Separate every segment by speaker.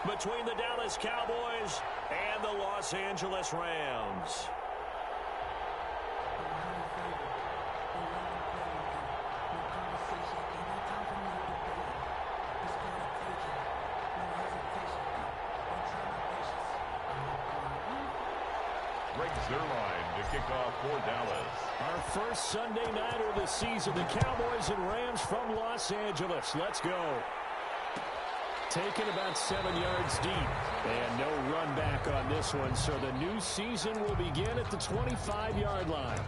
Speaker 1: between the Dallas Cowboys and the Los Angeles Rams.
Speaker 2: Their line to kick off for Dallas.
Speaker 1: Our first Sunday nighter of the season, the Cowboys and Rams from Los Angeles. Let's go. Taken about 7 yards deep. And no run back on this one, so the new season will begin at the 25-yard line.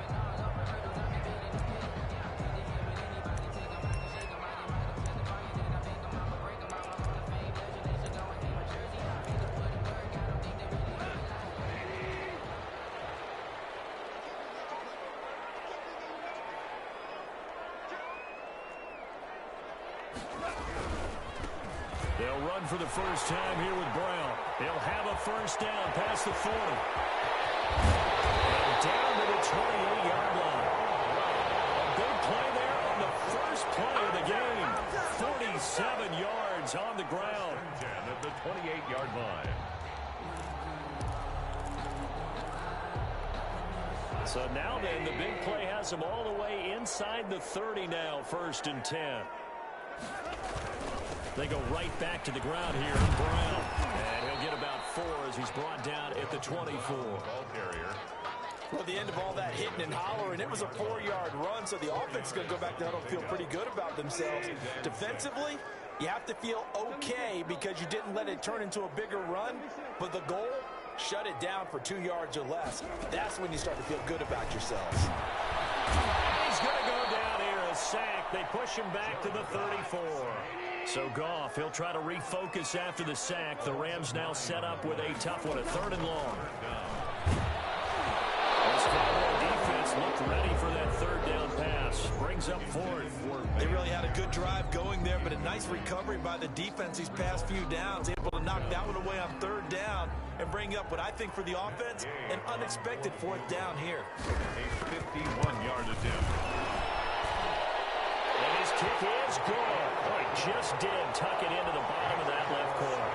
Speaker 1: They'll run for the first time here with Brown. They'll have a first down past the 40. And down to the 28-yard line. A big play there on the first play of the game. 47 yards on the ground.
Speaker 2: 10 at the 28-yard line.
Speaker 1: So now then, the big play has them all the way inside the 30 now, 1st and 10. They go right back to the ground here. Brown. And he'll get about 4 as he's brought down at the 24.
Speaker 2: Ball carrier.
Speaker 3: Well, at the end of all that hitting and hollering, it was a 4-yard run, so the offense is going to go back to huddle and feel pretty good about themselves. Defensively, you have to feel okay because you didn't let it turn into a bigger run, but the goal, shut it down for 2 yards or less. That's when you start to feel good about yourselves.
Speaker 1: He's going to go down here, a sack. They push him back to the 34. So Goff, he'll try to refocus after the sack. The Rams now set up with a tough one, a 3rd and long. This Cowboy defense looked ready for that 3rd down pass. Brings up 4th.
Speaker 3: They really had a good drive going there, but a nice recovery by the defense these past few downs. Able to knock that one away on 3rd down and bring up what I think for the offense, an unexpected 4th down here.
Speaker 2: A 51-yard attempt.
Speaker 1: And his kick is good. Just did tuck it into the bottom of that left corner.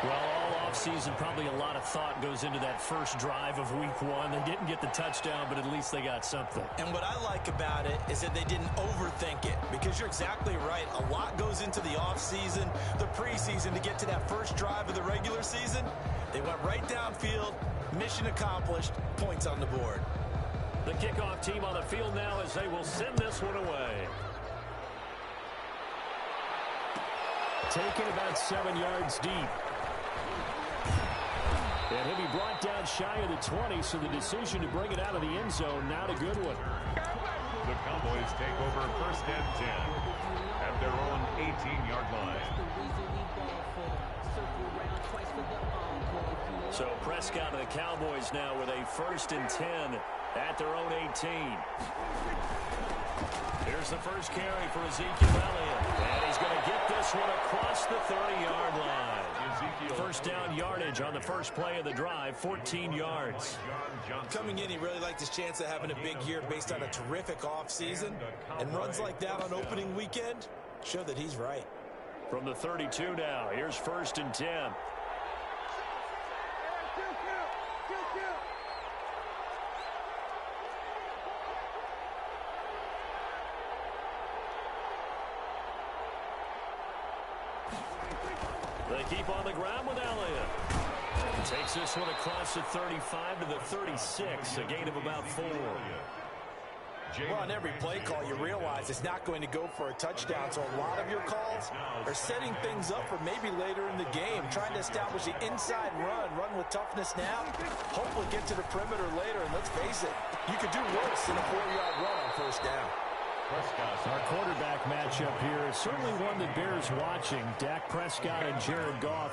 Speaker 1: Well, all offseason, probably a lot of thought goes into that first drive of week 1. They didn't get the touchdown, but at least they got something.
Speaker 3: And what I like about it is that they didn't overthink it, because you're exactly right. A lot goes into the offseason, the preseason, to get to that first drive of the regular season. They went right downfield, mission accomplished, points on the board.
Speaker 1: The kickoff team on the field now as they will send this one away. Taken about 7 yards deep. And he'll be brought down shy of the 20, so the decision to bring it out of the end zone, not a good one.
Speaker 2: The Cowboys take over 1st and 10 at their own 18-yard line.
Speaker 1: So Prescott and the Cowboys now with a 1st and 10 at their own 18. Here's the first carry for Ezekiel Elliott. And he's going to get this one across the 30-yard line. First down yardage on the first play of the drive, 14 yards.
Speaker 3: Coming in, he really liked his chance of having a big year based on a terrific offseason. And runs like that on opening weekend show that he's right.
Speaker 1: From the 32 now, here's 1st and 10. They keep on the ground with Elliott. Takes this one across the 35 to the 36, a gain of about 4.
Speaker 3: Well, on every play call, you realize it's not going to go for a touchdown, so a lot of your calls are setting things up for maybe later in the game, trying to establish the inside run with toughness now, hopefully get to the perimeter later, and let's face it, you could do worse than a 4-yard run on 1st down.
Speaker 1: Our quarterback matchup here is certainly one that bears watching. Dak Prescott and Jared Goff.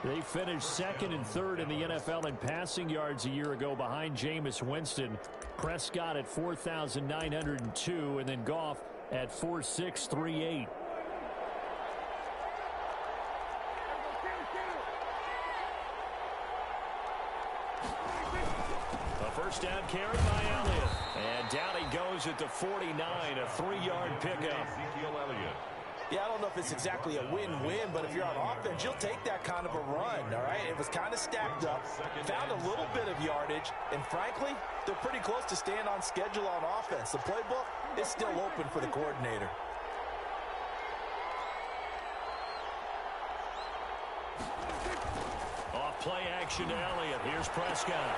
Speaker 1: They finished 2nd and 3rd in the NFL in passing yards a year ago behind Jameis Winston. Prescott at 4,902 and then Goff at 4,638. A first down carry by Elliott. And down he goes at the 49, a 3-yard pickup.
Speaker 2: Ezekiel Elliott.
Speaker 3: Yeah, I don't know if it's exactly a win-win, but if you're on offense, you'll take that kind of a run, all right? It was kind of stacked up, found a little bit of yardage, and frankly, they're pretty close to staying on schedule on offense. The playbook is still open for the coordinator.
Speaker 1: Off play action to Elliott. Here's Prescott.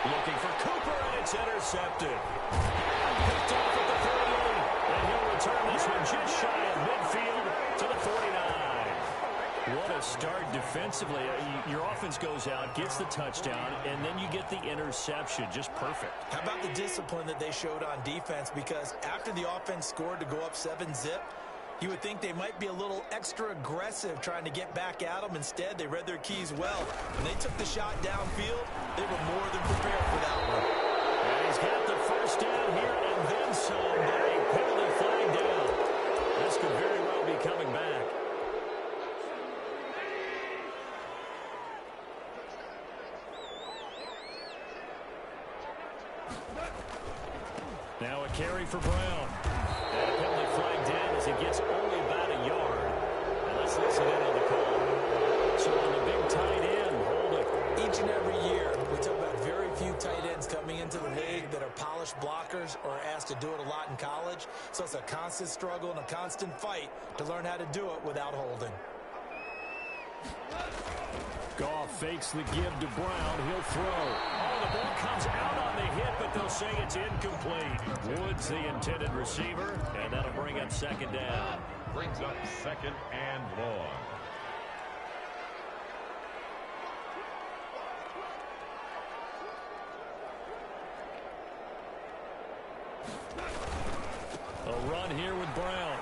Speaker 1: Looking for Cooper, and it's intercepted. Picked off at the 38, and he'll return this one just shy of midfield to the 49. What a start defensively. Your offense goes out, gets the touchdown, and then you get the interception. Just perfect.
Speaker 3: How about the discipline that they showed on defense? Because after the offense scored to go up 7-zip, you would think they might be a little extra aggressive trying to get back at them. Instead, they read their keys well. When they took the shot downfield, they were more than prepared for that one.
Speaker 1: And he's got the first down here and then some. A penalty flag down. This could very well be coming back. Now a carry for Brown. And a penalty flag down as he gets only about a yard. And let's listen in on the call. So on the big tight end, holding.
Speaker 3: Each and every year, we talk about very few tight ends coming into the league that are polished blockers or asked to do it a lot in college. So it's a constant struggle and a constant fight to learn how to do it without holding.
Speaker 1: Goff fakes the give to Brown. He'll throw. Oh, the ball comes out on the hit, but they'll say it's incomplete. Woods the intended receiver, and that'll bring up second down.
Speaker 2: Brings up second and long.
Speaker 1: A run here with Brown.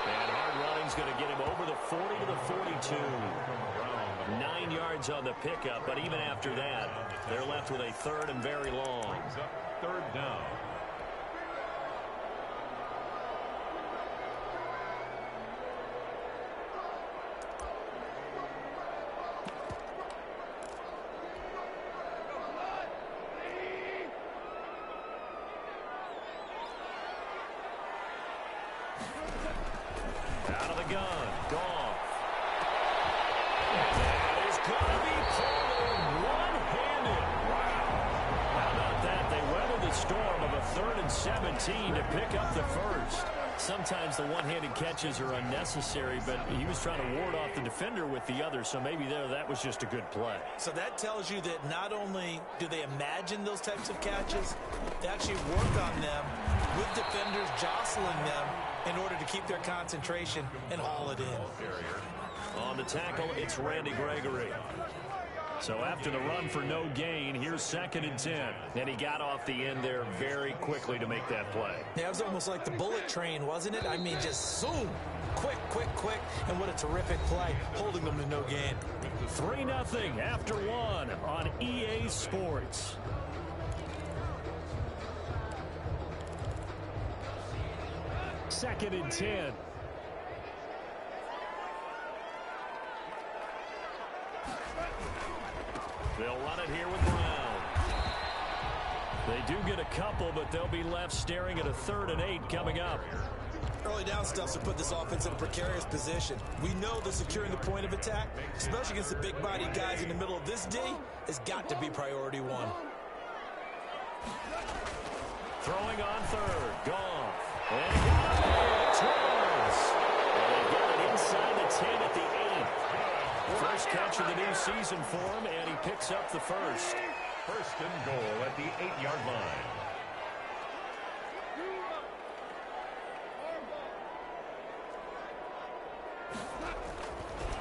Speaker 1: And hard running's going to get him over the 40 to the 42. 9 yards on the pickup, but even after that, they're left with a third and very long.
Speaker 2: Brings up third down.
Speaker 1: Out of the gun, Goff. That is going to be pulled one-handed. Wow. How about that? They weathered the storm of a 3rd and 17 to pick up the first. Sometimes the one-handed catches are unnecessary, but he was trying to ward off the defender with the other, so maybe that was just a good play.
Speaker 3: So that tells you that not only do they imagine those types of catches, they actually work on them with defenders jostling them in order to keep their concentration and haul it in.
Speaker 1: On the tackle, it's Randy Gregory. So after the run for no gain, here's 2nd and 10. And he got off the end there very quickly to make that play.
Speaker 3: Yeah, it was almost like the bullet train, wasn't it? I mean, just zoom. Quick, quick, quick. And what a terrific play, holding them to no gain.
Speaker 1: 3-0 after 1 on EA Sports. Second and 10. They'll run it here with Brown. They do get a couple, but they'll be left staring at a 3rd and 8 coming up.
Speaker 3: Early down stuff to put this offense in a precarious position. We know that securing the point of attack, especially against the big-bodied guys in the middle of this D, has got to be priority 1.
Speaker 1: Throwing on 3rd. Goff. And he got it. And they got it inside the 10 at the 8. First catch of the new season for him, and he picks up the first.
Speaker 2: First and goal at the 8-yard line.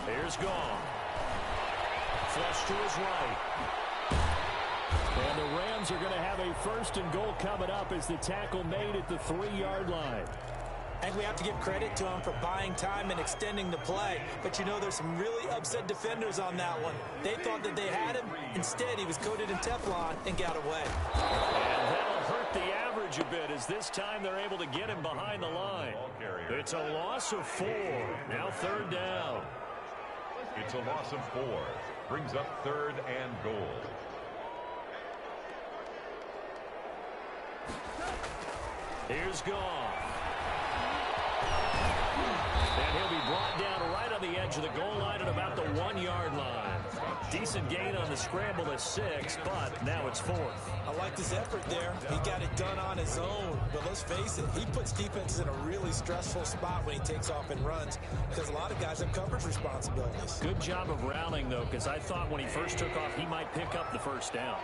Speaker 1: Here's Goff. Flush to his right. And the Rams are going to have a first and goal coming up as the tackle made at the 3-yard line.
Speaker 3: I think we have to give credit to him for buying time and extending the play. But you know, there's some really upset defenders on that one. They thought that they had him. Instead, he was coated in Teflon and got away.
Speaker 1: And that'll hurt the average a bit as this time they're able to get him behind the line. It's a loss of 4. Now 3rd down.
Speaker 2: It's a loss of 4. Brings up 3rd and goal.
Speaker 1: Here's Goff. And he'll be brought down right on the edge of the goal line at about the 1-yard line. Decent gain on the scramble to 6, but now it's 4th.
Speaker 3: I like his effort there. He got it done on his own. But let's face it, he puts defenses in a really stressful spot when he takes off and runs because a lot of guys have coverage responsibilities.
Speaker 1: Good job of rallying, though, because I thought when he first took off, he might pick up the first down.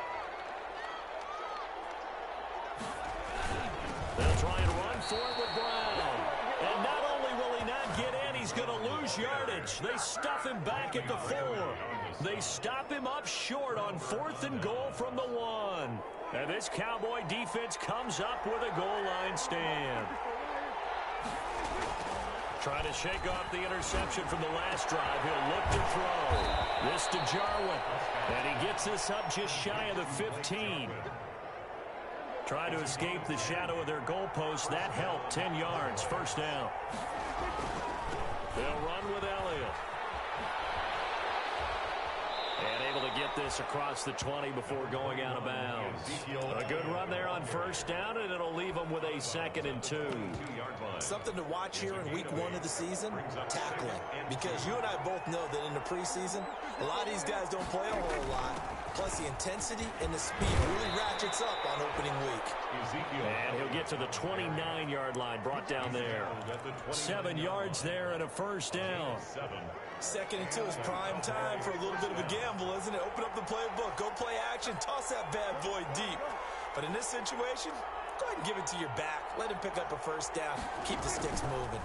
Speaker 1: They'll try and run for it with Brown. And not only will he not get in, he's going to lose yardage. They stuff him back at the 4. They stop him up short on 4th and goal from the 1. And this Cowboy defense comes up with a goal line stand. Trying to shake off the interception from the last drive. He'll look to throw. This to Jarwin. And he gets this up just shy of the 15. Trying to escape the shadow of their goalpost. That helped. 10 yards. First down. They'll run with Elliott. And able to get this across the 20 before going out of bounds. A good run there on first down, and it'll leave them with a 2nd and 2.
Speaker 3: Something to watch here in week 1 of the season, tackling. Because you and I both know that in the preseason, a lot of these guys don't play a whole lot. Plus, the intensity and the speed really ratchets up on opening week.
Speaker 1: And he'll get to the 29-yard line, brought down there. 7 yards there and a first down.
Speaker 3: 2nd and 2 is prime time for a little bit of a gamble, isn't it? Open up the playbook, go play action, toss that bad boy deep. But in this situation, go ahead and give it to your back. Let him pick up a first down. Keep the sticks moving.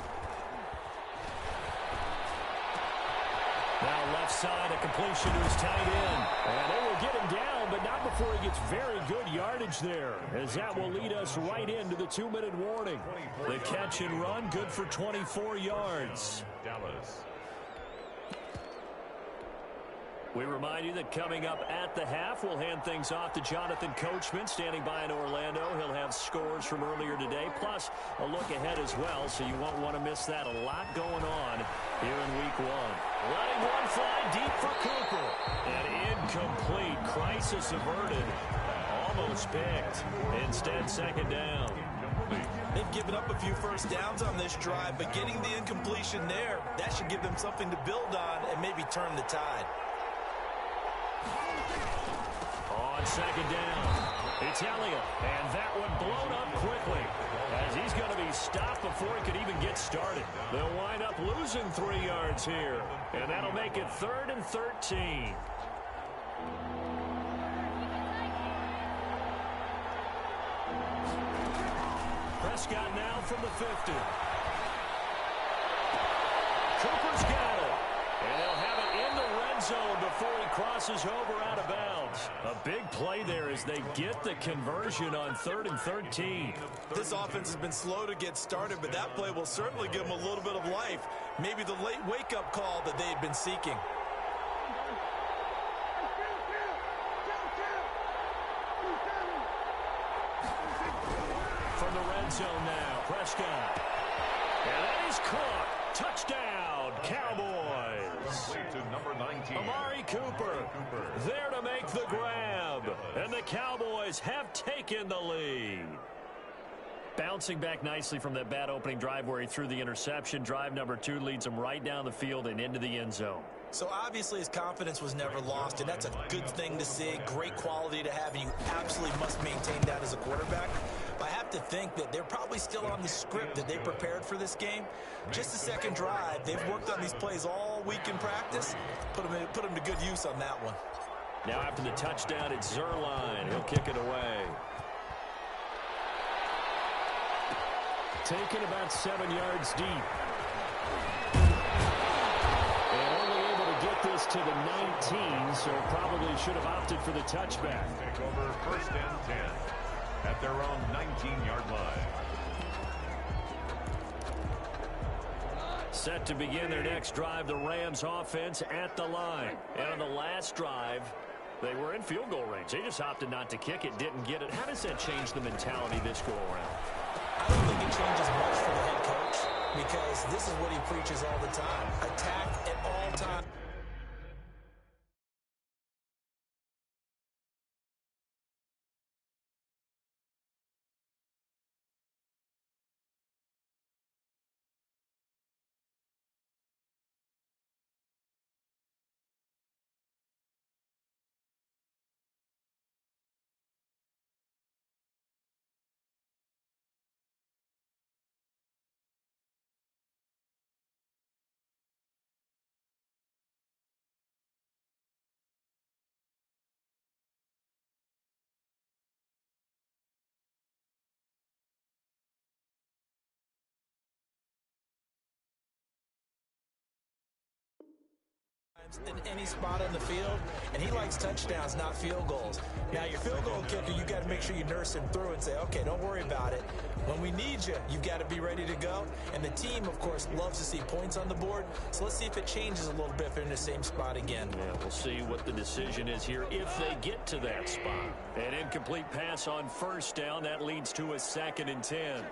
Speaker 1: Now left side, a completion to his tight end. And they will get him down, but not before he gets very good yardage there, as that will lead us right into the 2-minute warning. The catch and run, good for 24 yards.
Speaker 2: Dallas.
Speaker 1: We remind you that coming up at the half, we'll hand things off to Jonathan Coachman, standing by in Orlando. He'll have scores from earlier today, plus a look ahead as well, so you won't want to miss that. A lot going on here in week 1. Letting one fly deep for Cooper. And incomplete. Crisis averted. Almost picked. Instead, 2nd down.
Speaker 3: They've given up a few first downs on this drive, but getting the incompletion there, that should give them something to build on and maybe turn the tide.
Speaker 1: On 2nd down, it's Elliott, and that one blown up quickly as he's going to be stopped before he could even get started. They'll wind up losing 3 yards here, and that'll make it 3rd and 13. Prescott now from the 50. Cooper's got it. And they'll have it in the red zone before he crosses over out of bounds. A big play there as they get the conversion on 3rd and 13.
Speaker 3: This offense has been slow to get started, but that play will certainly give them a little bit of life. Maybe the late wake-up call that they had been seeking.
Speaker 1: From the red zone now, Prescott. And that is caught. Touchdown, Cowboys.
Speaker 2: To number 19.
Speaker 1: Amari Cooper there to make the grab. And the Cowboys have taken the lead. Bouncing back nicely from that bad opening drive where he threw the interception. Drive number 2 leads him right down the field and into the end zone.
Speaker 3: So obviously his confidence was never lost, and that's a good thing to see. Great quality to have, and you absolutely must maintain that as a quarterback. But I have to think that they're probably still on the script that they prepared for this game. Just the second drive, they've worked on these plays all week in practice. Put them to good use on that one.
Speaker 1: Now after the touchdown, it's Zerline. He'll kick it away. Taken about 7 yards deep. Get this to the 19, so probably should have opted for the touchback.
Speaker 2: Take over 1st and 10 at their own 19-yard line.
Speaker 1: Set to begin their next drive, the Rams offense at the line. And on the last drive, they were in field goal range. They just opted not to kick it, didn't get it. How does that change the mentality this go around?
Speaker 3: I don't think it changes much for the head coach, because this is what he preaches all the time. Attack at all times. times in any spot on the field, and he likes touchdowns, not field goals. Now, your field goal kicker, you got to make sure you nurse him through and say, okay, don't worry about it. When we need you, you've got to be ready to go. And the team, of course, loves to see points on the board. So let's see if it changes a little bit if they're in the same spot again.
Speaker 1: Yeah, we'll see what the decision is here if they get to that spot. An incomplete pass on first down. That leads to a 2nd and 10.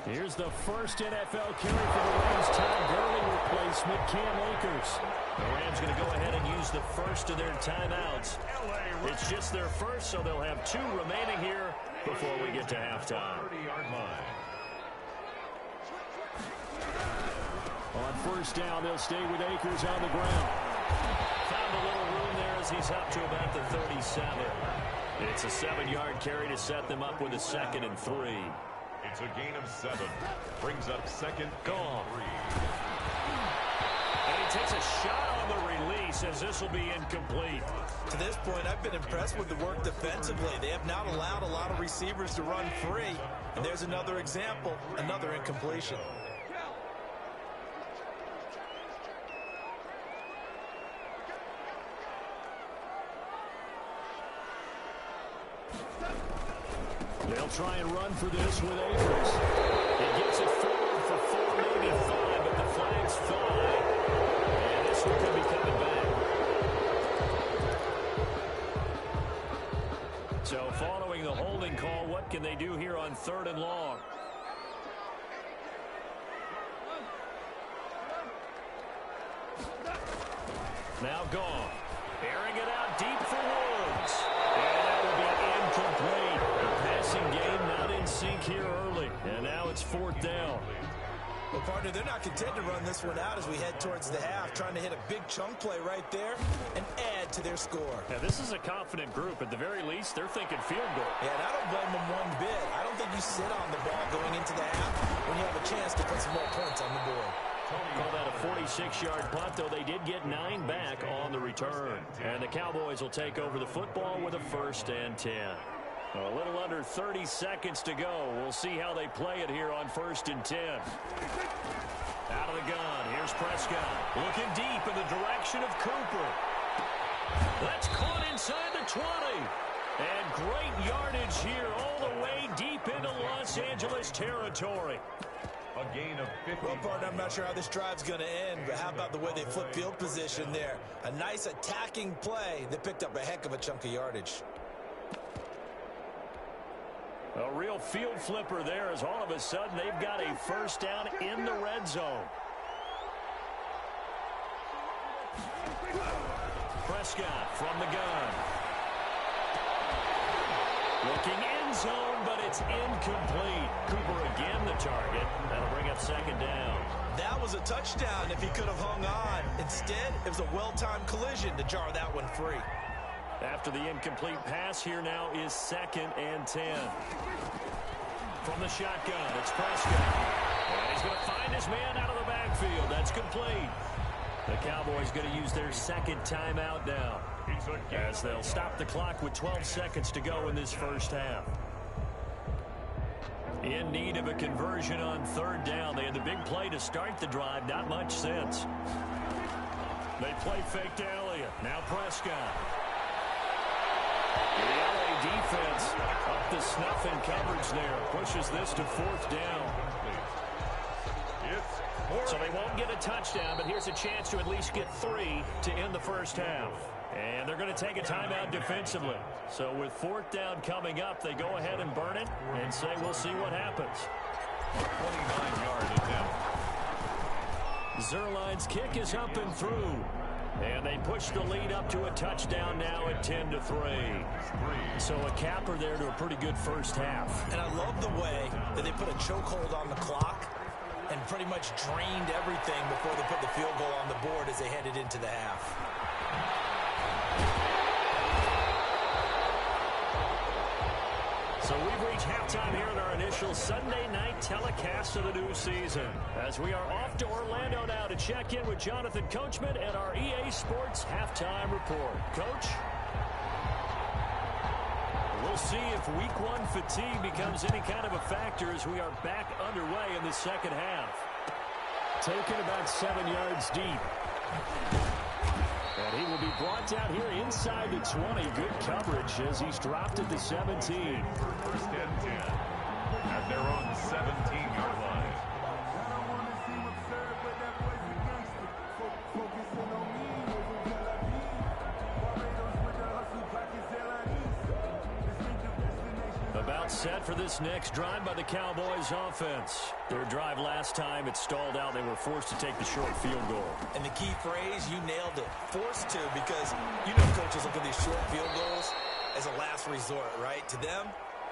Speaker 1: Here's the first NFL carry for the Rams. Todd Gurley replacement, Cam Akers. The Rams going to go ahead and use the first of their timeouts. It's just their first, so they'll have 2 remaining here before we get to halftime.
Speaker 2: 30-yard line.
Speaker 1: On first down, they'll stay with Akers on the ground. Found a little room there as he's up to about the 37. It's a 7-yard carry to set them up with a 2nd and 3.
Speaker 2: It's a gain of 7. Brings up 2nd and 3.
Speaker 1: And he takes a shot on the release as this will be incomplete.
Speaker 3: To this point, I've been impressed with the work defensively. They have not allowed a lot of receivers to run free. And there's another example, another incompletion.
Speaker 1: They'll try and run for this with Akers. It gets it forward for 4, maybe 5, but the flag's 5. And this one could be coming back. So following the holding call, what can they do here on 3rd and long? Now gone. Airing it out deep for Woods. And that will be incomplete. The passing game not in sync here early. And now it's 4th down.
Speaker 3: Well, partner, they're not content to run this one out as we head towards the half, trying to hit a big chunk play right there and add to their score.
Speaker 1: Now, this is a confident group. At the very least, they're thinking field goal.
Speaker 3: Yeah, and I don't blame them one bit. I don't think you sit on the ball going into the half when you have a chance to put some more points on the board.
Speaker 1: Call that a 46-yard punt, though they did get 9 back on the return. And the Cowboys will take over the football with a 1st and 10. A little under 30 seconds to go. We'll see how they play it here on 1st and 10. Out of the gun. Here's Prescott. Looking deep in the direction of Cooper. That's caught inside the 20. And great yardage here all the way deep into Los Angeles territory.
Speaker 2: A gain of 50.
Speaker 3: Well, partner, I'm not sure how this drive's going to end, but how about the way they flip field position there? A nice attacking play that picked up a heck of a chunk of yardage.
Speaker 1: A real field flipper there as all of a sudden they've got a 1st down in the red zone. Prescott from the gun. Looking end zone, but it's incomplete. Cooper again the target. That'll bring up 2nd down.
Speaker 3: That was a touchdown if he could have hung on. Instead, it was a well-timed collision to jar that one free.
Speaker 1: After the incomplete pass, here now is 2nd and 10. From the shotgun, it's Prescott. And he's going to find his man out of the backfield. That's complete. The Cowboys going to use their 2nd timeout now, as they'll stop the clock with 12 seconds to go in this 1st half. In need of a conversion on 3rd down. They had the big play to start the drive. Not much sense. They play fake to Elliott. Now Prescott. The LA defense up the snuff in coverage there. Pushes this to 4th down. So they won't get a touchdown, but here's a chance to at least get 3 to end the 1st half. And they're going to take a timeout defensively. So with 4th down coming up, they go ahead and burn it and say we'll see what happens.
Speaker 2: 29-yard attempt.
Speaker 1: Zerline's kick is up and through. And they push the lead up to a touchdown now at 10-3. So a capper there to a pretty good 1st half.
Speaker 3: And I love the way that they put a chokehold on the clock and pretty much drained everything before they put the field goal on the board as they headed into the half.
Speaker 1: So we've reached halftime here in our initial Sunday night telecast of the new season, as we are off to Orlando now to check in with Jonathan Coachman and our EA Sports halftime report. Coach? We'll see if week one fatigue becomes any kind of a factor as we are back underway in the second half. Taken about 7 yards deep. And he will be brought down here inside the 20. Good coverage as he's dropped at the 17.
Speaker 2: First and 10 at their own 17-yard line.
Speaker 1: About set for this next drive by the Cowboys offense. Their drive last time, it stalled out. They were forced to take the short field goal.
Speaker 3: And the key phrase, you nailed it. Forced to, because you know coaches look at these short field goals as a last resort, right? To them,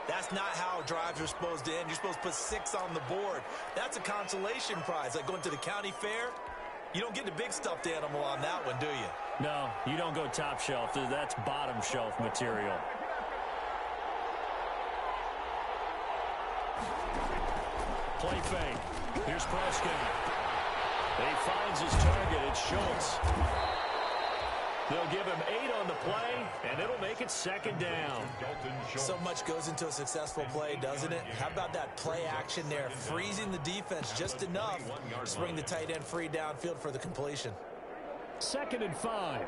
Speaker 3: that's not how drives are supposed to end. You're supposed to put 6 on the board. That's a consolation prize. Like going to the county fair, you don't get the big stuffed animal on that one, do you?
Speaker 1: No, you don't go top shelf. That's bottom shelf material. Play fake. Here's Prescott. He finds his target. It's Schultz. They'll give him 8 on the play, and it'll make it second down.
Speaker 3: So much goes into a successful play, doesn't it? How about that play action there? Freezing the defense just enough to bring the tight end free downfield for the completion.
Speaker 1: 2nd and 5.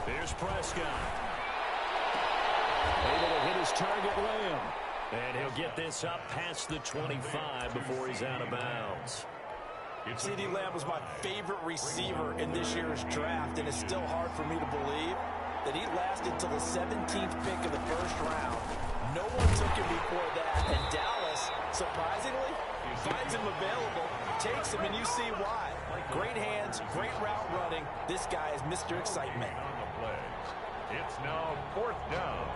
Speaker 1: Here's Prescott. Able to hit his target, Lamb. And he'll get this up past the 25 before he's out of bounds.
Speaker 3: CeeDee Lamb was my favorite receiver in this year's draft, and it's still hard for me to believe that he lasted till the 17th pick of the first round. No one took him before that, and Dallas, surprisingly, finds him available, takes him, and you see why. Great hands, great route running. This guy is Mr. Excitement.
Speaker 2: It's now 4th down.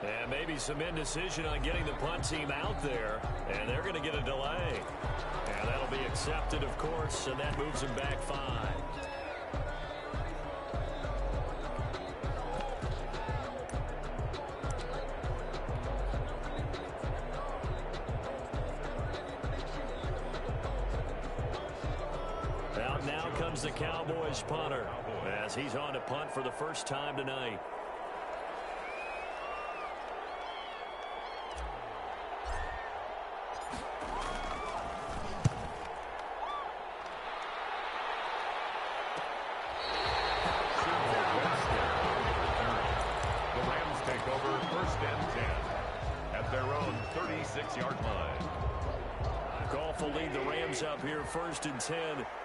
Speaker 1: And maybe some indecision on getting the punt team out there. And they're going to get a delay. And that'll be accepted, of course, and that moves them back 5. Out now comes the Cowboys punter as he's on to punt for the first time tonight. Will lead the Rams up here 1st and 10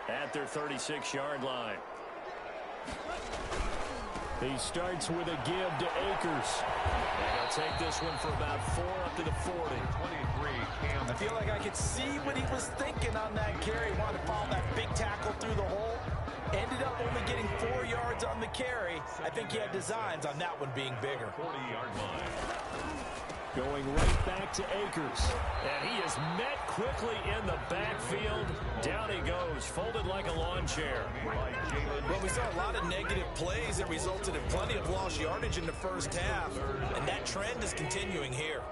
Speaker 1: at their 36-yard line. He starts with a give to Akers. And he'll take this one for about 4 up to the 40.
Speaker 2: 23, Cam.
Speaker 3: I feel like I could see what he was thinking on that carry. Wanted to follow that big tackle through the hole. Ended up only getting 4 yards on the carry. I think he had designs on that one being bigger.
Speaker 2: 40-yard line.
Speaker 1: Going right back to Akers. And he is met quickly in the backfield. Down he goes, folded like a lawn chair.
Speaker 3: Well, we saw a lot of negative plays that resulted in plenty of lost yardage in the first half. And that trend is continuing here.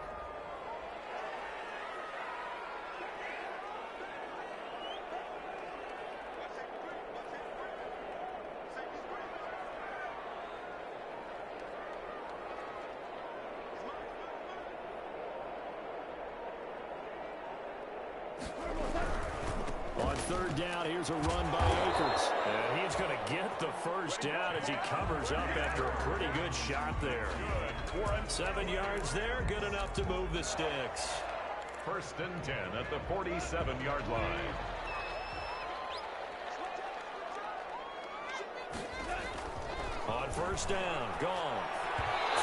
Speaker 1: On 3rd down, here's a run by Akers. And he's going to get the first down as he covers up after a pretty good shot there. 7 yards there, good enough to move the sticks.
Speaker 2: 1st and 10 at the 47-yard line.
Speaker 1: On 1st down, gone.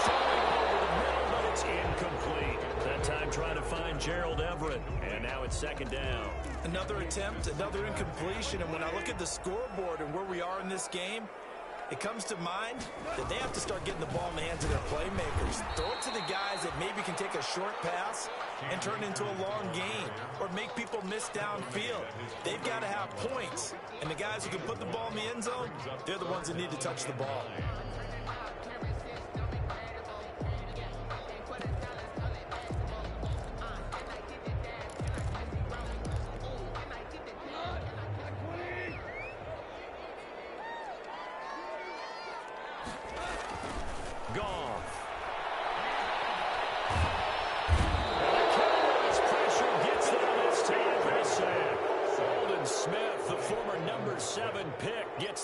Speaker 1: Throwing over the middle, but It's incomplete. That time trying to find Gerald Everett. And now it's second down.
Speaker 3: Another attempt, another incompletion. And when I look at the scoreboard and where we are in this game, it comes to mind that they have to start getting the ball in the hands of their playmakers. Throw it to the guys that maybe can take a short pass and turn it into a long gain or make people miss downfield. They've got to have points. And the guys who can put the ball in the end zone, they're the ones that need to touch the ball.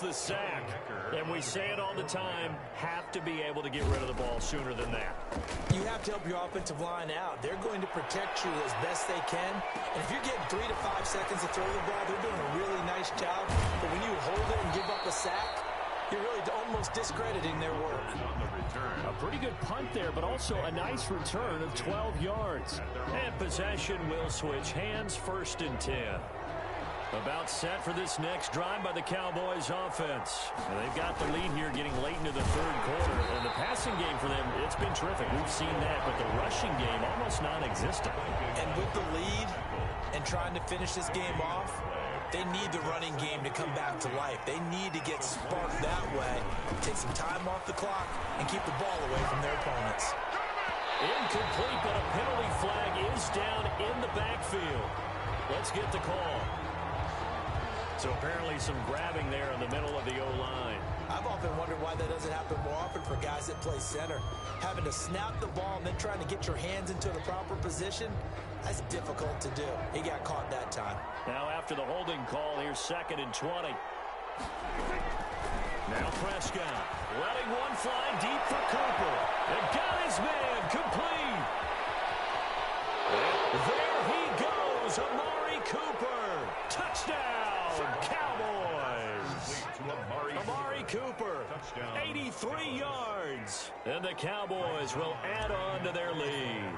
Speaker 1: The sack. And we say it all the time, have to be able to get rid of the ball sooner than that.
Speaker 3: You have to help your offensive line out. They're going to protect you as best they can. And if you're getting 3 to 5 seconds to throw the ball, they're doing a really nice job. But when you hold it and give up a sack, you're really almost discrediting their work.
Speaker 1: A pretty good punt there, but also a nice return of 12 yards. And possession will switch hands, 1st and 10. About set for this next drive by the Cowboys offense. And they've got the lead here getting late into the 3rd quarter. And the passing game for them, it's been terrific. We've seen that, but the rushing game almost non-existent.
Speaker 3: And with the lead and trying to finish this game off, they need the running game to come back to life. They need to get sparked that way, take some time off the clock, and keep the ball away from their opponents.
Speaker 1: Incomplete, but a penalty flag is down in the backfield. Let's get the call. So apparently some grabbing there in the middle of the O-line.
Speaker 3: I've often wondered why that doesn't happen more often for guys that play center. Having to snap the ball and then trying to get your hands into the proper position, that's difficult to do. He got caught that time.
Speaker 1: Now after the holding call, here's 2nd and 20. Now Prescott letting one fly deep for Cooper. And got his man complete. There he goes, Amari Cooper. Touchdown. Cowboys. Amari Cooper, 83 yards. And the Cowboys will add on to their lead.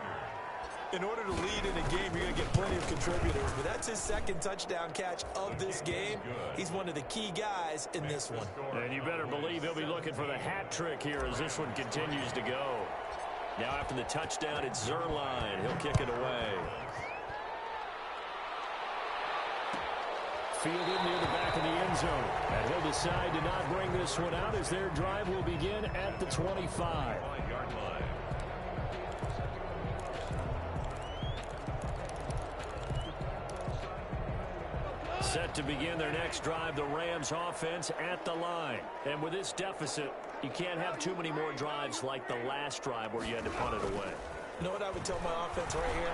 Speaker 3: In order to lead in a game, you're going to get plenty of contributors, but that's his 2nd touchdown catch of this game. He's one of the key guys in this one.
Speaker 1: And you better believe he'll be looking for the hat trick here as this one continues to go. Now after the touchdown, it's Zerline. He'll kick it away. Fielded near the back of the end zone. And he'll decide to not bring this one out as their drive will begin at the 25. Set to begin their next drive, the Rams offense at the line. And with this deficit, you can't have too many more drives like the last drive where you had to punt it away.
Speaker 3: You know what I would tell my offense right here?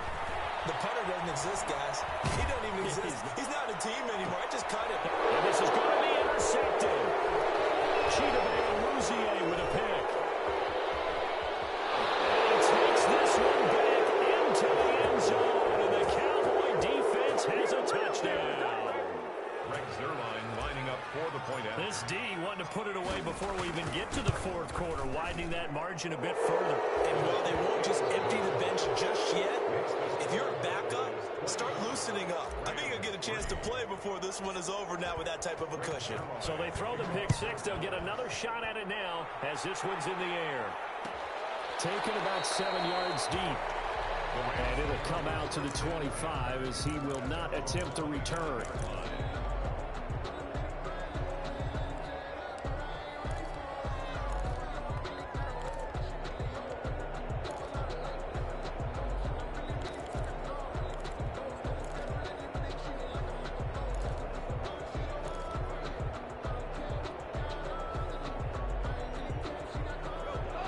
Speaker 3: The punter doesn't exist, guys. He doesn't even exist. He's not a team anymore. I just cut him.
Speaker 1: And this is going to be intercepted. Cheetah Rouzier with a pick. And takes this one back into the end zone. And the Cowboy defense has a touchdown.
Speaker 2: Rex Zerline lining up for the point out.
Speaker 1: This D wanting to put it away before we even get to the 4th quarter, widening that margin a bit further.
Speaker 3: And while they won't just empty the bench just yet, if you're a backup, start loosening up. I think you'll get a chance to play before this one is over now with that type of a cushion.
Speaker 1: So they throw the pick 6. They'll get another shot at it now as this one's in the air. Taken about 7 yards deep. And it'll come out to the 25 as he will not attempt the return.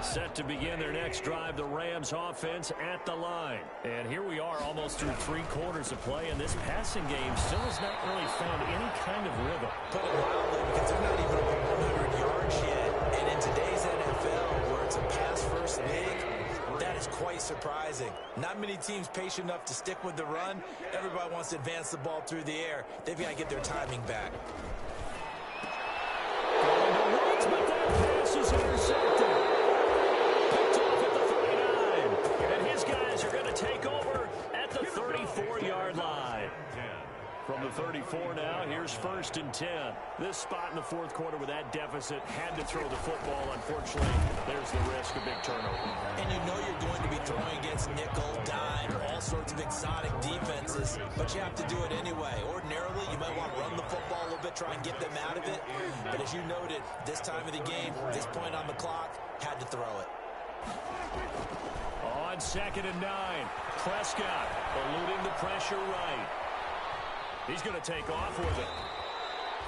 Speaker 1: Set to begin their next drive, the Rams offense at the line. And here we are almost through 3 quarters of play, and this passing game still has not really found any kind of rhythm.
Speaker 3: Put it mildly, because they're not even over 100 yards yet. And in today's NFL, where it's a pass-first league, that is quite surprising. Not many teams patient enough to stick with the run. Everybody wants to advance the ball through the air. They've got to get their timing back.
Speaker 1: Going to Woods, but that pass is intercepted. Picked off at the 39. guys are going to take over at the 34-yard line. From the 34 now, here's 1st and 10. This spot in the fourth quarter with that deficit, had to throw the football. Unfortunately, there's the risk of big turnover.
Speaker 3: And you know you're going to be throwing against nickel, dime, all sorts of exotic defenses, but you have to do it anyway. Ordinarily, you might want to run the football a little bit, try and get them out of it. But as you noted, this time of the game, this point on the clock, had to throw it.
Speaker 1: On 2nd and 9, Prescott eluding the pressure right. He's going to take off with it.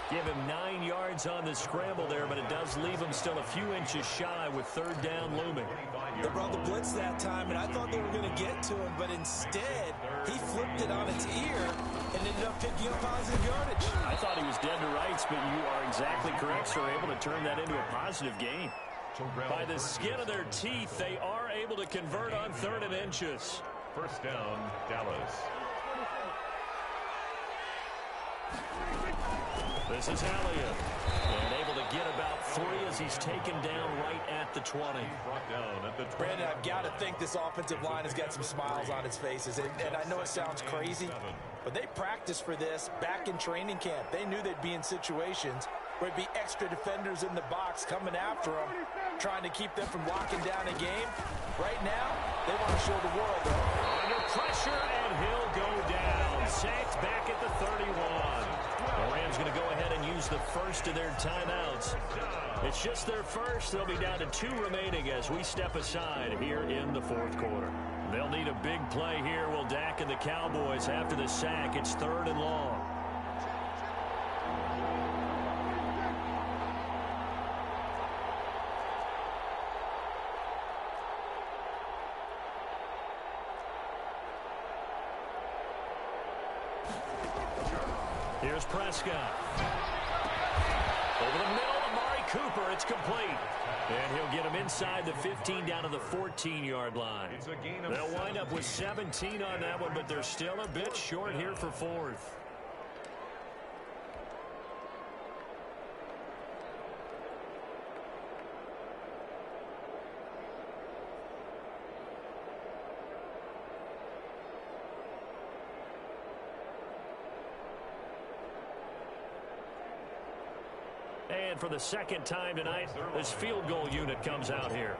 Speaker 1: Give him 9 yards on the scramble there, but it does leave him still a few inches shy with 3rd down looming.
Speaker 3: They brought the blitz that time, and I thought they were going to get to him, but instead, he flipped it on its ear and ended up picking up positive yardage.
Speaker 1: I thought he was dead to rights, but you are exactly correct, sir. Able to turn that into a positive gain. By the skin of their teeth, they are able to convert on 3rd and inches.
Speaker 2: 1st down, Dallas.
Speaker 1: This is Elliott, and able to get about 3 as he's taken down right at the 20.
Speaker 2: Brought down at the 20.
Speaker 3: Brandon, I've got to think this offensive line has got some smiles on its faces, and I know it sounds crazy, but they practiced for this back in training camp. They knew they'd be in situations where it'd be extra defenders in the box coming after them, trying to keep them from locking down a game. Right now, they want to show the world, though.
Speaker 1: Under pressure, and he'll go down. Sacked back at the 31. The Rams going to go ahead and use the first of their timeouts. It's just their first. They'll be down to 2 remaining as we step aside here in the fourth quarter. They'll need a big play here. Will Dak and the Cowboys after the sack. It's 3rd and long. Here's Prescott. Over the middle, Amari Cooper. It's complete. And he'll get him inside the 15 down to the 14-yard line. They'll wind up with 17 on that one, but they're still a bit short here for 4th. And for the 2nd time tonight, this field goal unit comes out here.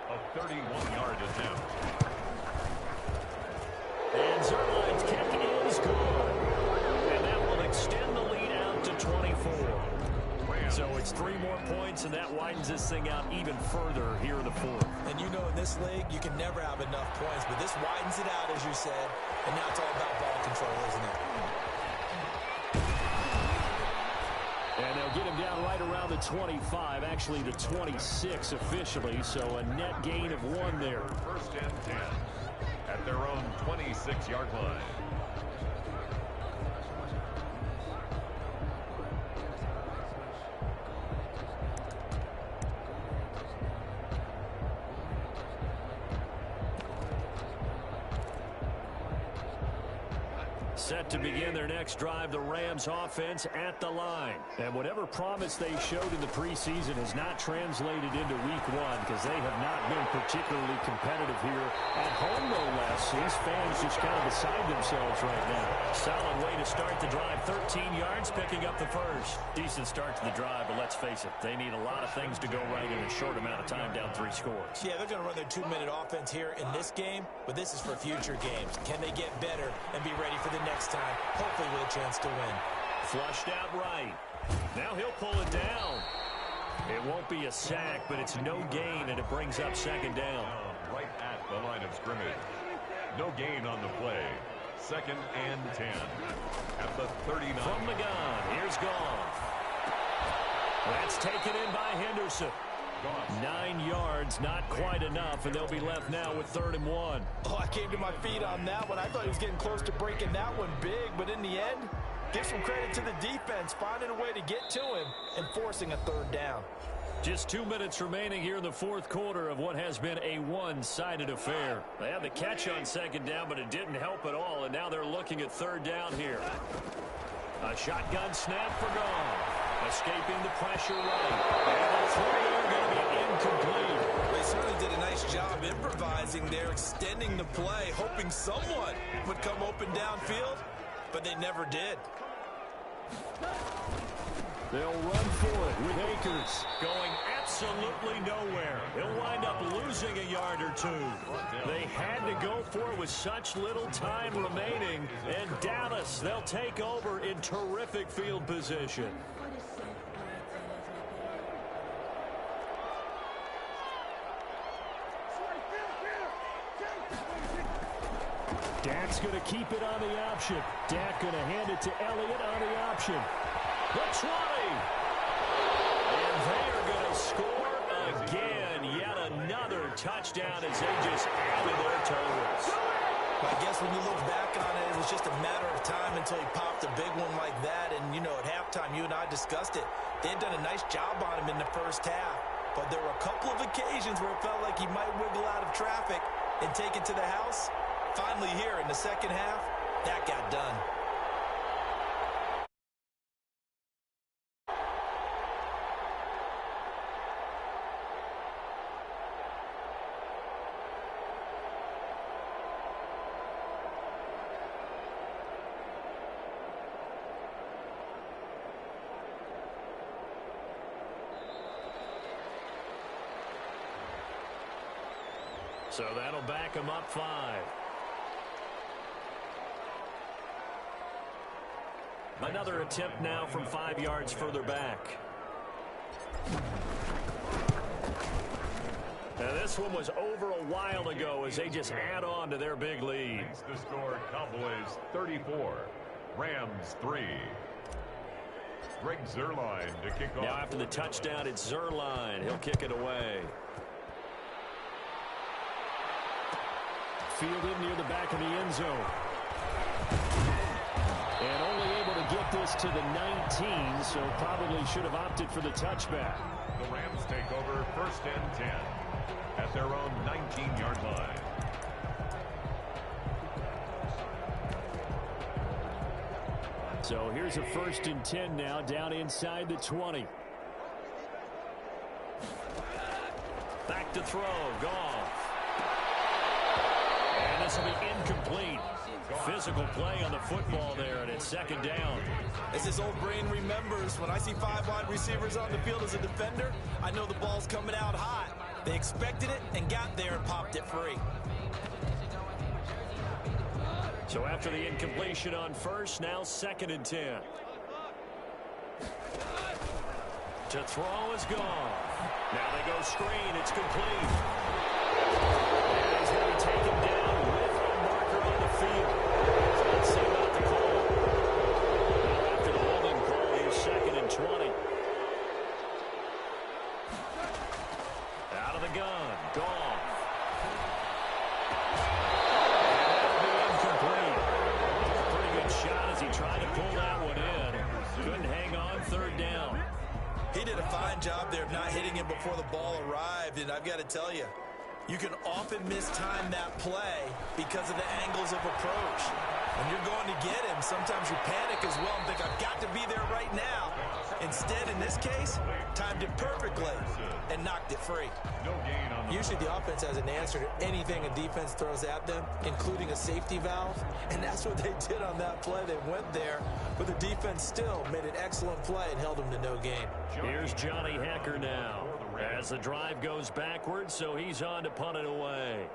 Speaker 2: A 31-yard attempt.
Speaker 1: And Zerline's kick is good. And that will extend the lead out to 24. So it's 3 more points, and that widens this thing out even further here in the 4th.
Speaker 3: And you know in this league, you can never have enough points, but this widens it out, as you said. And now it's all about ball control, isn't it?
Speaker 1: And they'll get him down right around the 25, actually the 26 officially, so a net gain of 1 there.
Speaker 2: 1st and 10 at their own 26-yard line.
Speaker 1: Set to begin their next drive, the Rams offense at the line. And whatever promise they showed in the preseason has not translated into week 1 because they have not been particularly competitive here at home, no less. These fans just kind of beside themselves right now. Solid way to start the drive. 13 yards, picking up the first. Decent start to the drive, but let's face it, they need a lot of things to go right in a short amount of time, down 3 scores.
Speaker 3: Yeah, they're going to run their 2-minute offense here in this game, but this is for future games. Can they get better and be ready for the next time, hopefully with a chance to win?
Speaker 1: Flushed out right. Now he'll pull it down. It won't be a sack, but it's no gain, and it brings up 2nd down.
Speaker 2: Right at the line of scrimmage. No gain on the play. 2nd and 10 at the 39.
Speaker 1: From the gun, here's Goff. That's taken in by Henderson. 9 yards, not quite enough, and they'll be left now with 3rd and 1.
Speaker 3: Oh, I came to my feet on that one. I thought he was getting close to breaking that one big, but in the end, give some credit to the defense, finding a way to get to him and forcing a 3rd down.
Speaker 1: Just 2 minutes remaining here in the fourth quarter of what has been a one-sided affair. They had the catch on 2nd down, but it didn't help at all, and now they're looking at 3rd down here. A shotgun snap for Goff. Escaping the pressure right. And the throw there going to be incomplete.
Speaker 3: They certainly did a nice job improvising there, extending the play, hoping someone would come open downfield, but they never did.
Speaker 1: They'll run for it with Akers going absolutely nowhere. He'll wind up losing a yard or two. They had to go for it with such little time remaining. And Dallas, they'll take over in terrific field position. Dak's going to keep it on the option. Dak going to hand it to Elliott on the option. The 20. And they are going to score again. Yet another touchdown as they just added their totals.
Speaker 3: I guess when you look back on it, it was just a matter of time until he popped a big one like that. And, you know, at halftime, you and I discussed it. They had done a nice job on him in the first half. But there were a couple of occasions where it felt like he might wiggle out of traffic and take it to the house. Finally here in the second half, that got done.
Speaker 1: So that'll back him up 5. Another attempt now from 5 yards further back. Now this one was over a while ago as they just add on to their big lead.
Speaker 2: The score, Cowboys 34, Rams 3. Greg Zuerlein to kick off.
Speaker 1: Now after the touchdown, it's Zuerlein. He'll kick it away. Fielded near the back of the end zone. And only able to get this to the 19, so probably should have opted for the touchback.
Speaker 2: The Rams take over 1st and 10 at their own 19-yard line.
Speaker 1: So here's a 1st and 10 now down inside the 20. Back to throw. Goff. And this will be incomplete. Physical play on the football there, and it's 2nd down.
Speaker 3: As his old brain remembers, when I see 5 wide receivers on the field as a defender, I know the ball's coming out hot. They expected it and got there and popped it free.
Speaker 1: So after the incompletion on 1st, now 2nd and 10. To throw is gone. Now they go screen. It's complete. And he's going to be taken down with a marker on the field. So let's see about the call. Now after the holding call, here's 2nd and 20. Out of the gun. Goff. Shot as he tried to pull that one in. Couldn't hang on 3rd down.
Speaker 3: He did a fine job there of not hitting it before the ball arrived, and I've got to tell you, you can often mistime that play because of the angles of approach. When you're going to get him, sometimes you panic as well and think, I've got to be there right now. Instead, in this case, timed it perfectly and knocked it free.
Speaker 2: No gain on the
Speaker 3: Usually the offense has an answer to anything a defense throws at them, including a safety valve, and that's what they did on that play. They went there, but the defense still made an excellent play and held them to no gain.
Speaker 1: Here's Johnny Hacker now as the drive goes backwards, so he's on to punt it away.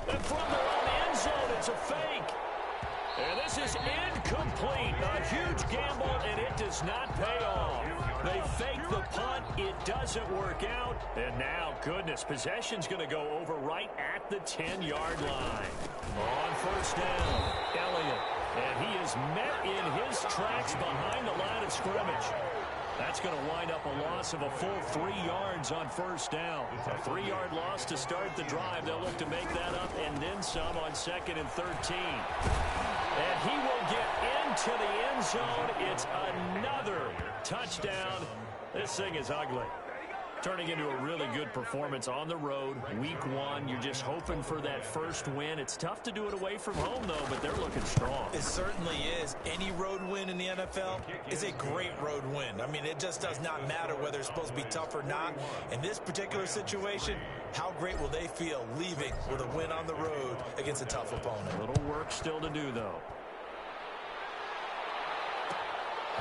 Speaker 1: And from their own end zone, it's a fake. And this is incomplete. A huge gamble, and it does not pay off. They fake the punt. It doesn't work out. And now, goodness, possession's going to go over right at the 10-yard line. On 1st down, Elliott. And he is met in his tracks behind the line of scrimmage. That's going to wind up a loss of a full 3 yards on 1st down. A 3-yard loss to start the drive. They'll look to make that up and then some on 2nd and 13. And he will get into the end zone. It's another touchdown. This thing is ugly. Turning into a really good performance on the road. Week 1, you're just hoping for that first win. It's tough to do it away from home, though, but they're looking strong.
Speaker 3: It certainly is. Any road win in the NFL is a great road win. I mean, it just does not matter whether it's supposed to be tough or not. In this particular situation, how great will they feel leaving with a win on the road against a tough opponent?
Speaker 1: A little work still to do, though.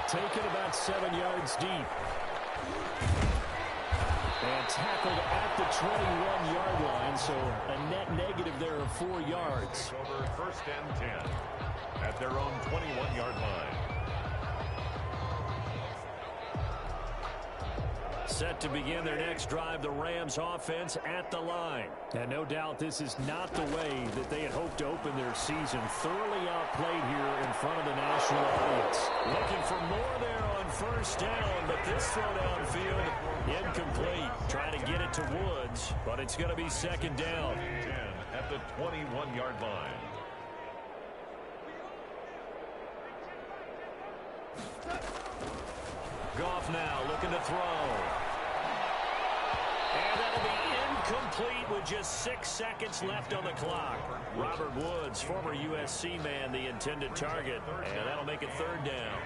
Speaker 1: Taken about 7 yards deep. And tackled at the 21-yard line, so a net negative there of 4 yards.
Speaker 2: Over 1st and 10 at their own 21-yard line.
Speaker 1: Set to begin their next drive, the Rams offense at the line. And no doubt this is not the way that they had hoped to open their season. Thoroughly outplayed here in front of the national audience. Looking for more there on 1st down, but this throw downfield incomplete. Trying to get it to Woods, but it's going to be 2nd down.
Speaker 2: 10 at the 21-yard line.
Speaker 1: Goff now looking to throw. And that'll be incomplete with just 6 seconds left on the clock. Robert Woods, former USC man, the intended target. And that'll make it 3rd down.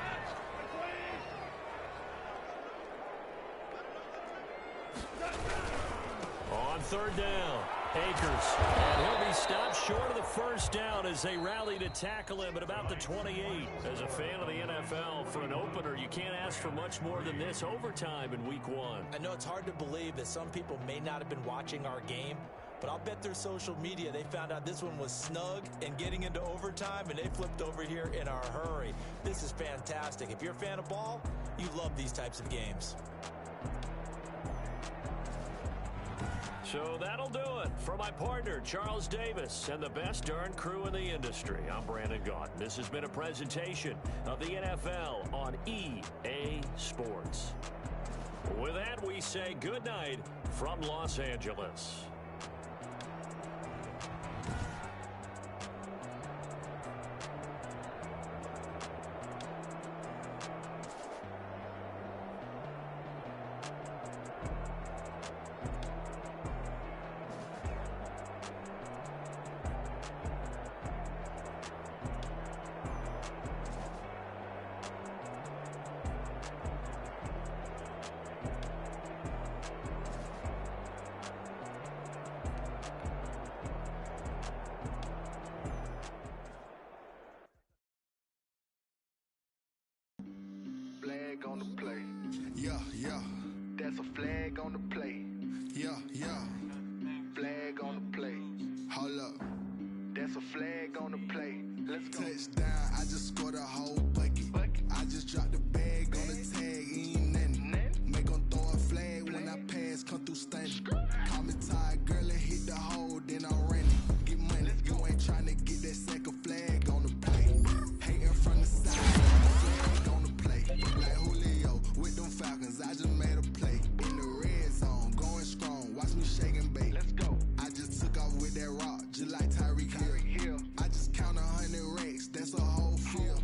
Speaker 1: On 3rd down, Akers. And he'll be stopped short of the 1st down as they rally to tackle him at about the 28. As a fan of the NFL, for an opener, you can't ask for much more than this. Overtime in Week 1.
Speaker 3: I know it's hard to believe that some people may not have been watching our game, but I'll bet through social media they found out this one was snug and getting into overtime, and they flipped over here in a hurry. This is fantastic. If you're a fan of ball, you love these types of games.
Speaker 1: So that'll do it for my partner, Charles Davis, and the best darn crew in the industry. I'm Brandon Gaudin. This has been a presentation of the NFL on EA Sports. With that, we say good night from Los Angeles.
Speaker 4: On the play. Yeah, yeah. That's a flag on the play. Yeah, yeah. Flag on the play. Hold up. That's a flag on the play. Let's go. Touchdown, I just scored a whole bucket. I just dropped the bag on the tag, ain't nothing. Make them throw a flag when I pass, come through stunning. Call me tired, girl, and hit the hole, then I ran it. Get money, you ain't trying to get that second flag on the play. Hating from the side, flag on the play. Like Julio with them Falcons, I just made a play. In the red zone, going strong, watch me shake and bake. Let's go. I just took off with that rock, just like Tyreek Hill. I just count 100 racks, that's a whole field.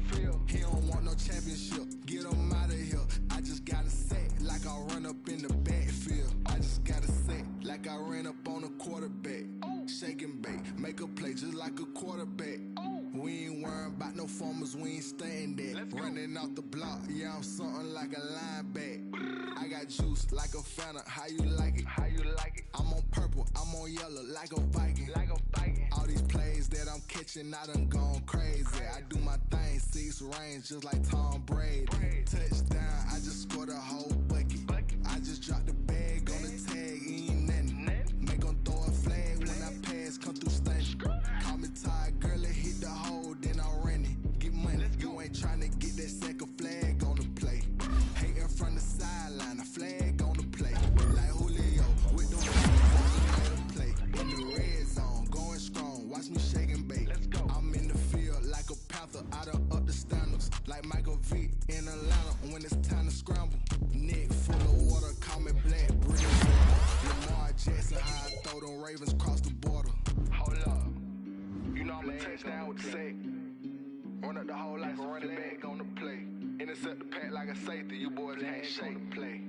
Speaker 4: He don't want no championship, get him out of here. I just gotta set like I run up in the backfield. I just gotta set like I ran up on a quarterback. Shake and bake, make a play just like a quarterback. We ain't worrying about no formers, we ain't staying there. Running off the block, yeah, I'm something like a linebacker. I got juice like a Fanta, how you like it? How you like it? I'm on purple, I'm on yellow like a Viking. All these plays that I'm catching, I done gone crazy. I do my thing, 6 range just like Tom Brady. Touchdown, I just scored a whole bucket. I just dropped the bag on the tag, ain't nothing. Make them throw a flag when I pass, come through stunning. Call me tired, girl, and hit the hole, then I ran it. Get money, you ain't trying to get that second flag on the play. Hating from the sideline, a flag on the play. Like Julio with them Falcons, play. In the red zone, going strong, watch me shake and bake. I'm in the field like a panther, I done up the standards. Like Michael Vick in Atlanta when it's time to scramble. Neck full of water, call me Black Breeze. Lamar Jackson, how I throw them Ravens cross the border. Hold up. You know I'm a touchdown with the sack. Run up the hole like a running back on the play. Intercept the pack like a safety. You boys ain't shake the play.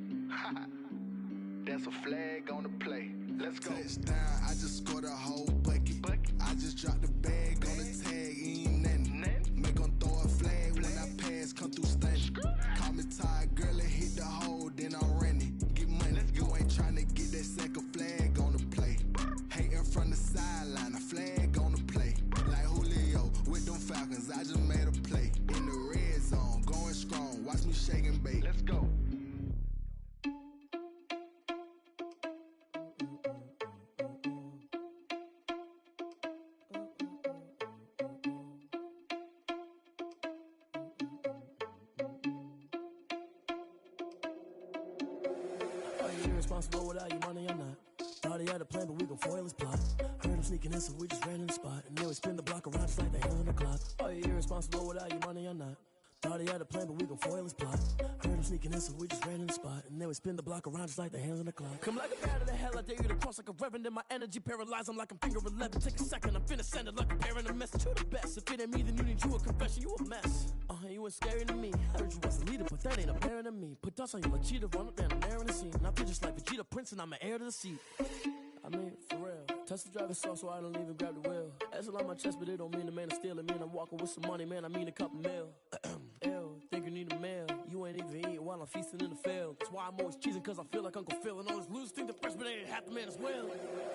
Speaker 4: That's a flag on the play. Let's go. Touchdown, I just scored a whole bucket. I just dropped the bag on the tag, ain't nothing. Make 'em throw a flag when I pass, come through stunning. Call me tired, girl, and hit the hole, then I'm running. Get money, you ain't trying to get that second flag on the play. Hating from the sideline, a flag on the play. Like Julio with them Falcons, I just made a play. In the red zone, going strong, watch me shake and bake. Let's go.
Speaker 5: Irresponsible without your money, I'm not. Thought he had a plan, but we gon' foil his plot. Heard him sneaking in, so we just ran in the spot. And then we spin the block around just like the hands on the clock. Are you irresponsible without your money, I'm not. Thought he had a plan, but we gon' foil his plot. Heard him sneaking in, so we just ran in the spot. And then we spin the block around just like the hands on the clock. Come like a bat of the hell, I dare you to cross like a reverend. And my energy paralyzed, I'm like I'm finger 11. Take a second, I'm finna send it like a parent a message. You the best, if it ain't me, then you need you a confession. You a mess, you ain't scary to me. Heard you was a leader, but that ain't apparent to me. Put dust on you like Cheetah, run up down, I'm there in the scene. Now feel just like Vegeta Prince, and I'm an heir to the seat. I mean, for real. Touch the driver's soft, so I don't even grab the wheel. That's a lot on my chest, but it don't mean the man is stealing. Mean I'm walking with some money, man, I mean a couple mil. Ew, think you need a meal. You ain't even eating while I'm feasting in the field. That's why I'm always cheesing, cause I feel like Uncle Phil. And all those losers think the freshman ain't half the man as well.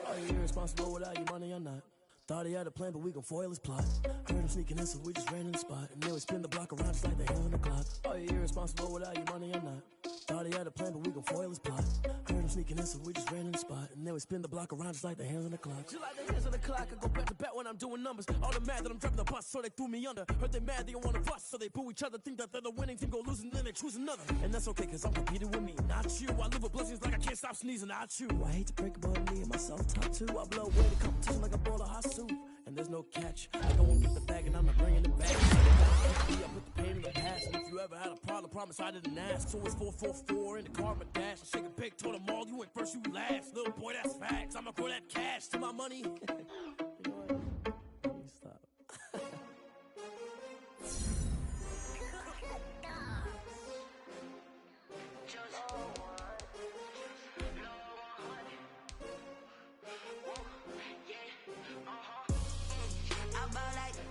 Speaker 5: Are you irresponsible without your money, I'm not. Thought he had a plan, but we gon' foil his plot. Heard him sneaking in, so we just ran in the spot. And then we spin the block around just like the hands on the clock. Are you irresponsible without your money, I'm not. Thought he had a plan, but we gon' foil his plot. Heard him sneaking in, so we just ran in the spot. And then we spin the block around just like the hands on the clock. Just like the hands on the clock, I go back to back when I'm doing numbers. All the mad that I'm driving the bus, so they threw me under. Heard they mad, they don't wanna bust, so they boo each other. Think that they're the winning team, go losing, then they choose another. And that's okay, cause I'm competing with me, not you. I live with blessings like I can't stop sneezing, not you. I hate to break it, but me and myself top two. I blow away the competition like a bowl of hot soup. And there's no catch. I go and get the bag and I'm not bringing it back. I put the pain in the past. And if you ever had a problem, promise I didn't ask. So it's 444 in the car, my dash. I shake a pig, told them all, you went first, you last. Little boy, that's facts. I'ma grow that cash to my money. You know what? Let me stop.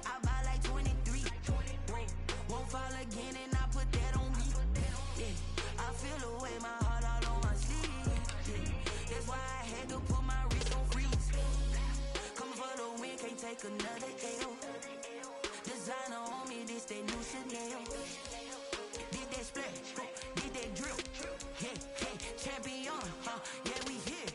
Speaker 6: I buy like 23. Won't fall again and I put that on me. Yeah, I feel the way, my heart all on my sleeve. Yeah, that's why I had to put my wrist on freeze. Coming for the win, can't take another L. Designer on me, this that new Chanel. Did that splash, did that drill. Yeah, champion, yeah, we here.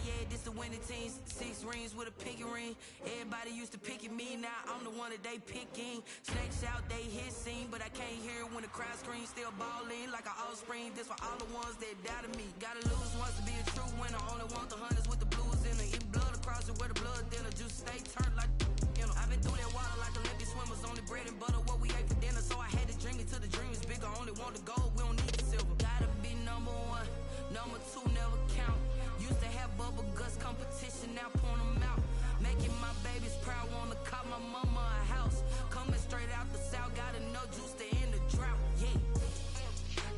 Speaker 6: Yeah, this the winning team. 6 rings with a pinky ring. Everybody used to pick at me, now I'm the one that they picking. Snakes out, they hit scene, but I can't hear it when the crowd screams. Still balling like an offspring. This for all the ones that doubted me. Gotta lose once to be a true winner. Only want the hunters with the blues in it. Eat blood across it where the blood dinner. Juice stay turned like, you know. I've been through that water like Olympic swimmers. Only bread and butter, what we ate for dinner. So I had to dream it till the dream is bigger. Only want the gold, we don't need the silver. Gotta be number 1, number 2 never count. Used to have bubble guts competition, now point them out. Making my babies proud, wanna call my mama a house. Coming straight out the south, gotta know juice to end the drought. Yeah,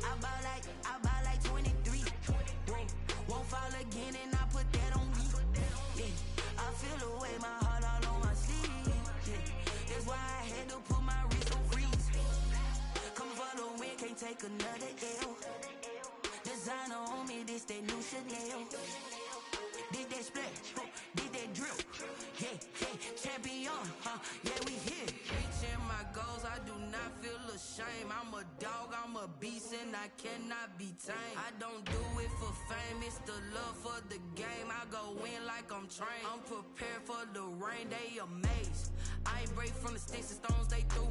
Speaker 6: I buy like 23. Won't fall again and I put that on me. Yeah, I feel the way, my heart all on my sleeve. Yeah, that's why I had to put my wrist on freeze. Coming for the win, can't take another L. Designer on me, this that new Chanel. Did that splash, did that drill. Yeah, champion, yeah, we here. Reaching my goals, I do not feel ashamed. I'm a dog, I'm a beast, and I cannot be tamed. I don't do it for fame, it's the love for the game. I go in like I'm trained. I'm prepared for the rain, they amazed. I ain't break from the sticks and stones they threw.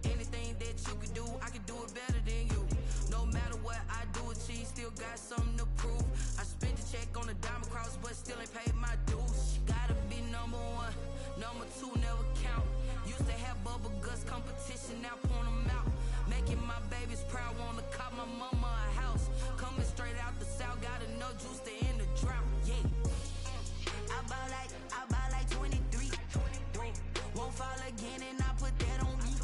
Speaker 6: Anything that you could do, I can do it better than you. No matter what I do, achieve, still got something to prove. I spent the check on the diamond cross, but still ain't paid my dues. Gotta be number 1, number 2 never count. Used to have bubble guts competition, now point them out. Making my babies proud, wanna call my mama a house. Coming straight out the south, gotta know juice to end the drought. Yeah, I buy like 23. Won't fall again and I put that on me.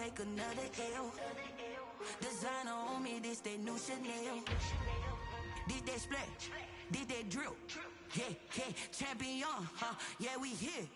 Speaker 6: take another L. Designer on me, this that new Chanel. This that splash, this that drill. Yeah, yeah, champion, huh? Yeah, we here.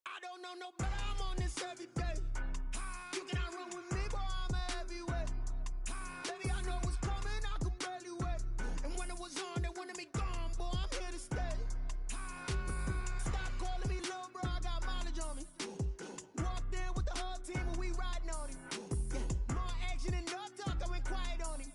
Speaker 5: I don't know no better, I'm on this every day. You cannot run with me, boy, I'm a heavyweight. Baby, I know what's coming, I could barely wait. And when it was on, they wanted me gone, boy, I'm here to stay. Stop calling me little bro, I got mileage on me. Walked in with the whole team and we riding on him. Yeah, more action and no talk, I went quiet on him.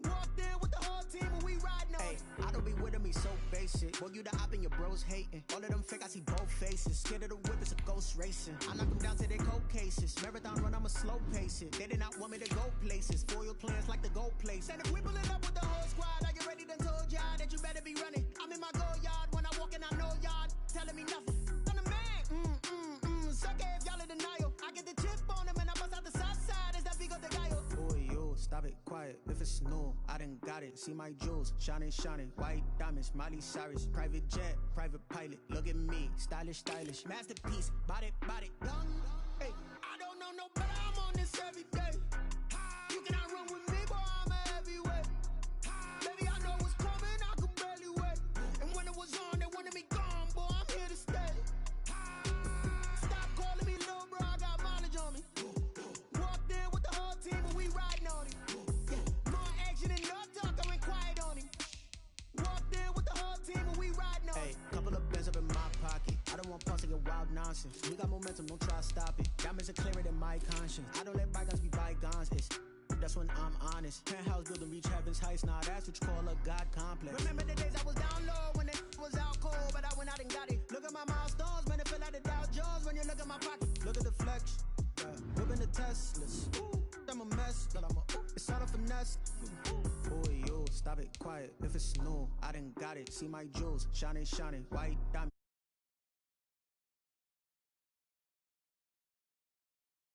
Speaker 5: Walked in with the whole team and we riding on him.
Speaker 7: I don't be with me so basic. Boy, you the op and your bros hating. All of them fake, I see both faces. Scared of the whip, it's a ghost racing. I knock them down to their cold cases. Marathon run, I'ma slow pace it. They did not want me to go places. Foil plans like the gold place. And if we pulling up with the whole squad, are you ready? Done told y'all that you better be running. I'm in my go yard. When I walk in, I know y'all telling me nothing. I'm the man. Suck it if y'all in denial. I get the chip on them and I bust out the south side. Is that Vigo de Gallo? Boy, yo, stop it, quiet. If it's new, I done got it. See my jewels, shining, shining. White diamonds, Miley Cyrus. Private jet, private pilot. Look at me, stylish, stylish. Masterpiece, body, young.
Speaker 5: Hey, I don't know no better, I'm on this every day. You cannot run with me, boy, I'm a heavyweight. Baby, I know what's coming, I could barely wait. And when it was on, they wanted me gone, boy, I'm here to stay. Stop calling me little bro, I got mileage on me. Walked in with the whole team and we riding on him. Yeah, more action and no talk, I went quiet on him. Walked in with the whole team and we riding on him.
Speaker 7: Hey, couple of bands up in my pocket. I don't want pause to get wild nonsense. We got momentum, don't try to stop it. Diamonds are clearer than my conscience. I don't let bygones be bygones. That's when I'm honest. Penthouse building, reach heaven's heights. Nah, that's what you call a God complex.
Speaker 5: Remember the days I was down low when it was out cold, but I went out and got it. Look at my milestones, man, it feel like the Dow Jones when you look at my pocket.
Speaker 7: Look at the flex. Whipping the Teslas. I'm a mess, but it's all a finesse. Boy, yo, stop it, quiet. If it's new, I done got it. See my jewels, shining, shining. White diamond.